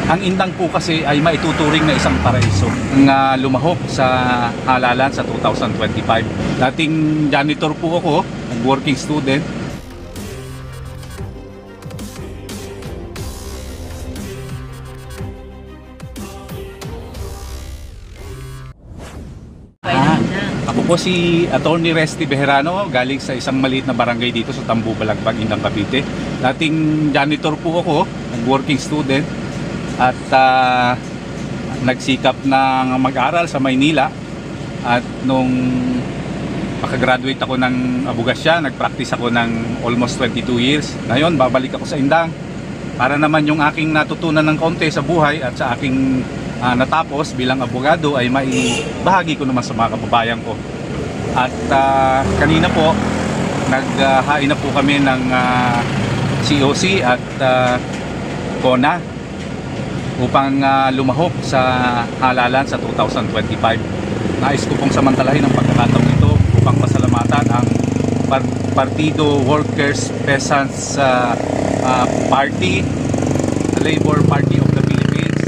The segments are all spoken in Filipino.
Ang Indang po kasi ay maituturing na isang paraiso na lumahok sa halalan sa 2025. Dating janitor po ako, working student. Ako po si Attorney Resty Bejerano, galing sa isang maliit na barangay dito sa Tambu, Balagbag, Indang, Cavite. Dating janitor po ako, working student, at nagsikap ng mag-aral sa Maynila. At nung makagraduate ako ng abogasya, nag-practice ako ng almost 22 years. Ngayon, babalik ako sa Indang para naman yung aking natutunan ng kaunti sa buhay at sa aking natapos bilang abogado ay maibahagi ko naman sa mga kababayan ko. At kanina po naghain na po kami ng COC at CONA upang lumahok sa halalan sa 2025. Nais ko pong samantalahin ang pagkakataon ito upang pasalamatan ang Partido Workers Peasants Party, Labor Party of the Philippines,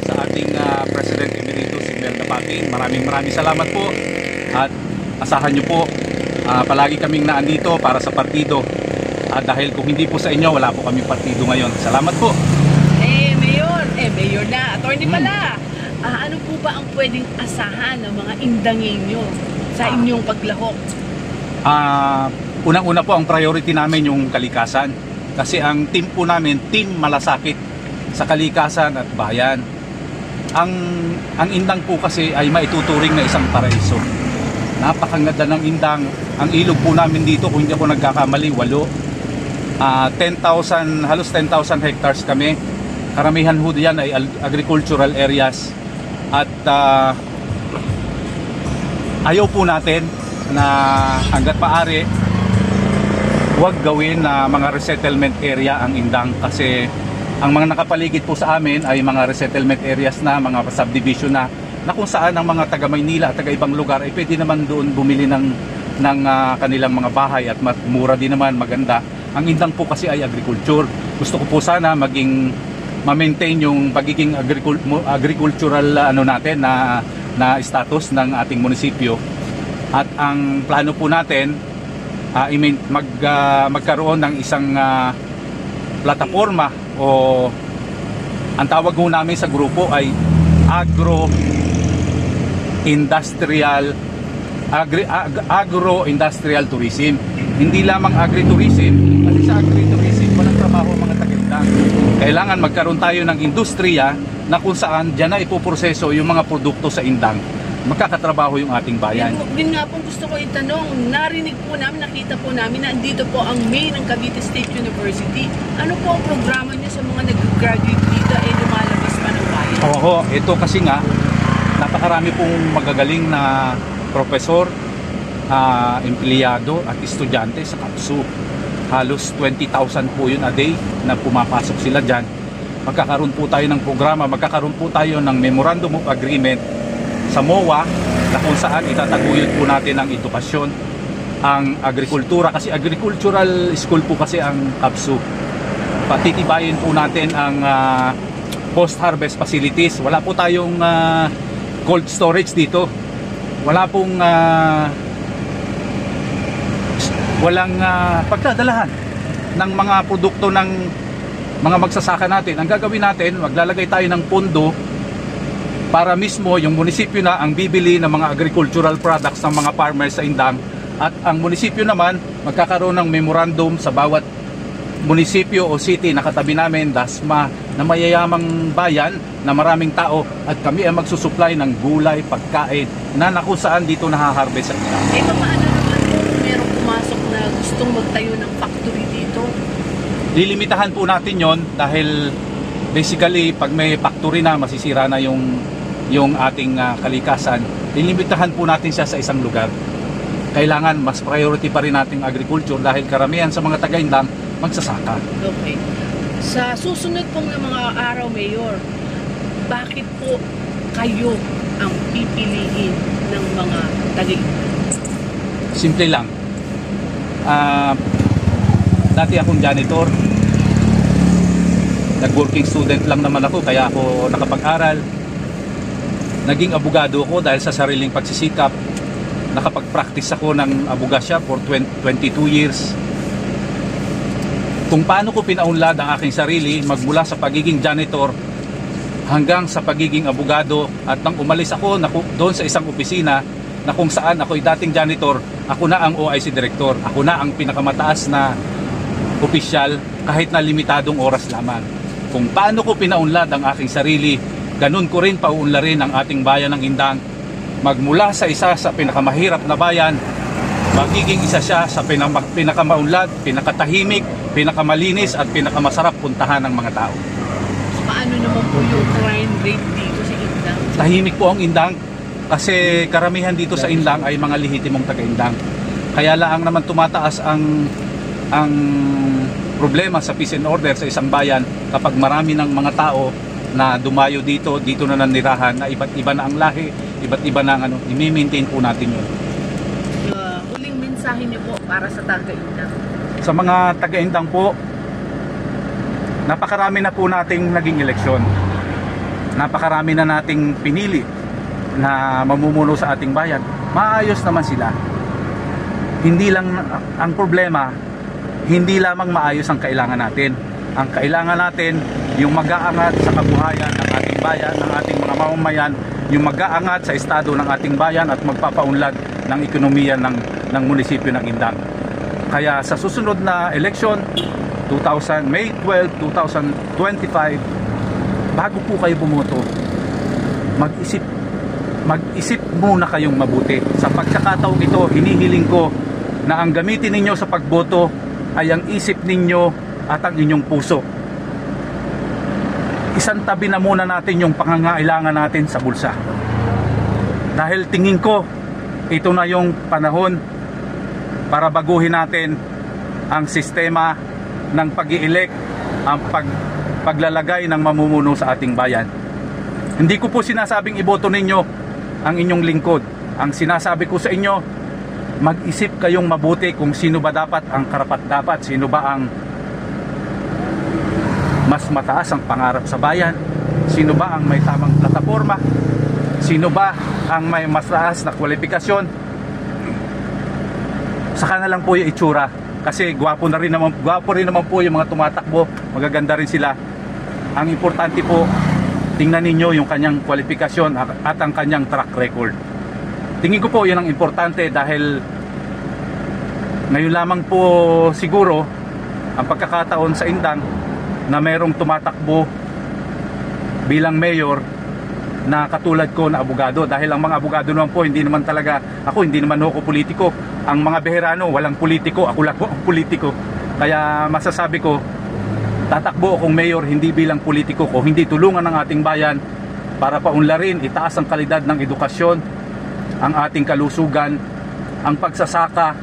sa ating President Emeritus si Imelda Patin. Maraming salamat po at asahan nyo po palagi kaming naandito para sa partido. Dahil kung hindi po sa inyo, wala po kami partido ngayon. Salamat po. Mayor na, attorney pala. Ano po ba ang pwedeng asahan ng mga Indangenyo sa inyong paglahok? Unang-una po, ang priority namin yung kalikasan. Kasi ang team po namin, Team Malasakit sa kalikasan at bayan. Ang Indang po kasi ay maituturing na isang paraiso. Napakaganda ng Indang. Ang ilog po namin dito, kung hindi ako nagkakamali, 10,000, halos 10,000 hectares kami. Karamihan ho diyan ay agricultural areas. At ayaw po natin na hanggat maaari huwag gawin na mga resettlement area ang Indang, kasi ang mga nakapaligid po sa amin ay mga resettlement areas na, mga subdivision na kung saan ang mga taga Maynila at taga ibang lugar ay pwede naman doon bumili ng kanilang mga bahay at mura din naman, maganda. Ang Indang po kasi ay agriculture. Gusto ko po sana ma-maintain yung pagiging agricultural natin na status ng ating munisipyo. At ang plano po natin magkaroon ng isang plataforma, o ang tawag po namin sa grupo ay agro-industrial tourism. Hindi lamang agritourism, kasi sa agritourism walang trabaho ang mga taga-Indang. Kailangan magkaroon tayo ng industriya na kung saan dyan na ipoproseso yung mga produkto sa Indang. Magkakatrabaho yung ating bayan. Din nga po gusto ko itanong, narinig po namin, nakita po namin na andito po ang main ng Cavite State University. Ano po ang programa niyo sa mga nag-graduate dito lumalabas pa ng bayan? Oo, ito kasi nga napakarami pong magagaling na profesor, empleyado at estudyante sa KAPSU. Halos 20,000 po yun a day na pumapasok sila dyan. Magkakaroon po tayo ng programa, magkakaroon po tayo ng Memorandum of Agreement sa MOA na kung saan itataguyod po natin ang edukasyon, ang agrikultura, kasi agricultural school po kasi ang KAPSU. Patitibayin po natin ang post-harvest facilities. Wala po tayong cold storage dito. Wala pong walang pagdadalahan ng mga produkto ng mga magsasaka natin. Ang gagawin natin, maglalagay tayo ng pondo para mismo yung munisipyo na ang bibili ng mga agricultural products ng mga farmers sa Indang, at ang munisipyo naman magkakaroon ng memorandum sa bawat munisipyo o city na katabi namin, DASMA, na mayayamang bayan na maraming tao, at kami ay magsusupply ng gulay, pagkain na kung saan dito nahaharvest sa Indang. Paano naman kung merong pumasok na gustong magtayo ng factory dito? Lilimitahan po natin yon, dahil basically pag may factory na, masisira na yung ating kalikasan. Lilimitahan po natin siya sa isang lugar. Kailangan mas priority pa rin nating agriculture, dahil karamihan sa mga taga-Indang magsasaka. Okay. Sa susunod pong ng mga araw, Mayor, bakit po kayo ang pipiliin ng mga taga-Indang? Simple lang. Dati akong janitor. Nag-working student lang naman ako, kaya ako nakapag-aral. Naging abogado ako dahil sa sariling pagsisikap. Nakapag-practice ako ng abogasya for 22 years. Kung paano ko pinaunlad ang aking sarili magmula sa pagiging janitor hanggang sa pagiging abogado, at nang umalis ako doon sa isang opisina na kung saan ako'y dating janitor, ako na ang OIC director, ako na ang pinakamataas na opisyal kahit na limitadong oras lamang. Kung paano ko pinaunlad ang aking sarili, ganun ko rin pauunlarin ang ating bayan ng Indang. Magmula sa isa sa pinakamahirap na bayan, magiging isa siya sa pinakamaunlad, pinakatahimik, pinakamalinis at pinakamasarap puntahan ng mga tao. Paano naman po yung crime rate dito sa Indang? Tahimik po ang Indang kasi karamihan dito sa Indang ay mga lehitimong taga-Indang. Kaya lang naman tumataas ang problema sa peace and order sa isang bayan kapag marami ng mga tao na dumayo dito na nanirahan, na iba't iba na ang lahi, iba't iba na ang i-maintain po natin yun. Huling mensahe niyo po para sa taga-Indang. Sa mga taga-Indang po, napakarami na po nating naging eleksyon. Napakarami na nating pinili na mamumuno sa ating bayan. Maayos naman sila. Hindi lang ang problema, hindi lamang maayos ang kailangan natin. Ang kailangan natin, yung mag-aangat sa kabuhayan ng ating bayan, ng ating mga mamamayan, yung mag-aangat sa estado ng ating bayan at magpapaunlad ng ekonomiya ng munisipyo ng Indang. Kaya sa susunod na eleksyon, May 12, 2025, bago po kayo bumoto, mag-isip muna kayong mabuti. Sa pagkakataong ito, hinihiling ko na ang gamitin ninyo sa pagboto ay ang isip ninyo at ang inyong puso. Isang tabi na muna natin yung pangangailangan natin sa bulsa. Dahil tingin ko, ito na yung panahon para baguhin natin ang sistema ng pag-i-elect, ang paglalagay ng mamumuno sa ating bayan. Hindi ko po sinasabing iboto ninyo ang inyong lingkod. Ang sinasabi ko sa inyo, mag-isip kayong mabuti kung sino ba dapat ang karapat-dapat, sino ba ang mas mataas ang pangarap sa bayan, sino ba ang may tamang plataforma, sino ba ang may mas taas na kwalifikasyon. Saka na lang po yung itsura, kasi gwapo rin naman po yung mga tumatakbo, magaganda rin sila. Ang importante po, tingnan ninyo yung kanyang kwalifikasyon at ang kanyang track record. Tingin ko po yun ang importante, dahil ngayon lamang po siguro ang pagkakataon sa Indang na mayroong tumatakbo bilang mayor na katulad ko na abogado. Dahil ang mga abogado naman po, hindi naman ako politiko. Ang mga beherano, walang politiko, ako lang po ang politiko. Kaya masasabi ko, tatakbo akong mayor hindi bilang politiko ko, hindi tulungan ng ating bayan para paunlarin, itaas ang kalidad ng edukasyon, ang ating kalusugan, ang pagsasaka,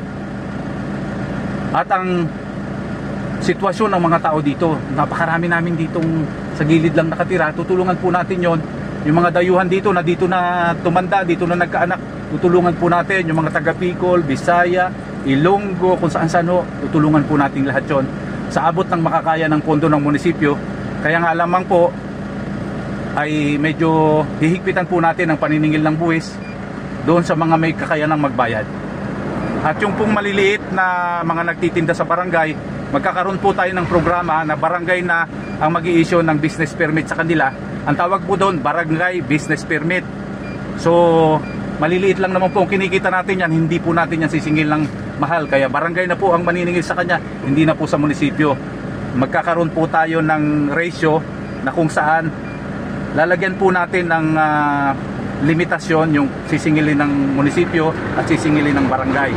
at ang sitwasyon ng mga tao dito. Napakarami namin ditong sa gilid lang nakatira. Tutulungan po natin yon. Yung mga dayuhan dito na tumanda, dito na nagkaanak, tutulungan po natin. Yung mga taga Bicol, Bisaya, Ilonggo, kung saan-saan, tutulungan po natin lahat yon sa abot ng makakaya ng pondo ng munisipyo. Kaya nga lamang po ay medyo hihigpitan po natin ang paniningil ng buwis doon sa mga may kakayanang magbayad. At yung pong maliliit na mga nagtitinda sa barangay, magkakaroon po tayo ng programa na barangay na ang mag-i-issue ng business permit sa kanila. Ang tawag po doon, barangay business permit. So maliliit lang naman po ang kinikita natin yan, hindi po natin yan sisingil ng mahal. Kaya barangay na po ang maniningil sa kanya, hindi na po sa munisipyo. Magkakaroon po tayo ng ratio na kung saan lalagyan po natin ng limitasyon yung sisingilin ng munisipyo at sisingilin ng barangay.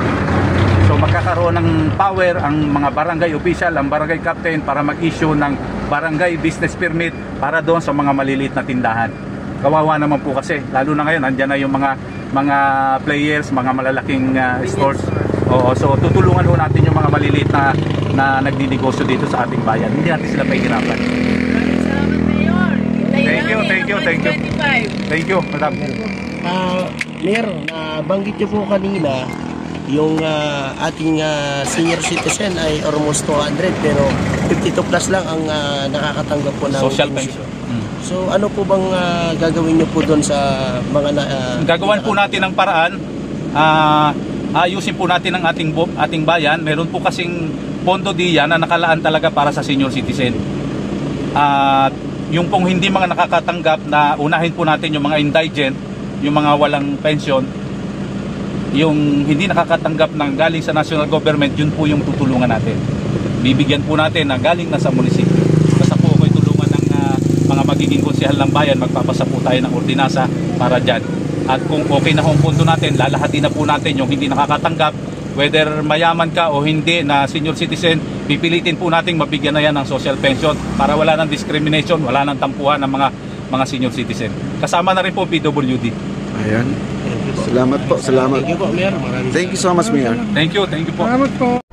So magkakaroon ng power ang mga barangay official, ang barangay captain, para mag-issue ng barangay business permit para doon sa mga maliliit na tindahan. Kawawa naman po kasi, lalo na ngayon, andyan na yung mga players, mga malalaking stores. Oo, so tutulungan ho natin yung mga maliliit na nagdinegosyo dito sa ating bayan. Hindi natin sila pahihirapan. Salamat, Mayor. Thank you. Thank you, Madam. Mayor, nabanggit niyo po kanina yung ating senior citizen ay almost 200 pero 52 plus lang ang nakakatanggap po ng Social pension. pension. So ano po bang gagawin niyo po doon sa mga Gagawan po natin ng paraan. Ayusin po natin ang ating bayan. Meron po kasing pondo diyan na nakalaan talaga para sa senior citizen. At yung pong hindi mga nakakatanggap, na unahin po natin yung mga indigent, yung mga walang pension, yung hindi nakakatanggap ng galing sa national government, yun po yung tutulungan natin. Bibigyan po natin na galing na sa munisipyo. Basta po ako'y tulungan ng mga magiging konsehal ng bayan, magpapasa po tayo ng ordinansa para dyan. At kung okay na ang punto natin, lalahatin na po natin yung hindi nakakatanggap, whether mayaman ka o hindi na senior citizen, pipilitin po natin mabigyan na yan ng social pension para wala ng discrimination, wala ng tampuhan ng mga senior citizen. Kasama na rin po PWD. Ayan. Salamat po, salamat. Thank you po, Mayor. Thank you so much, Mayor. Thank you po. Salamat po.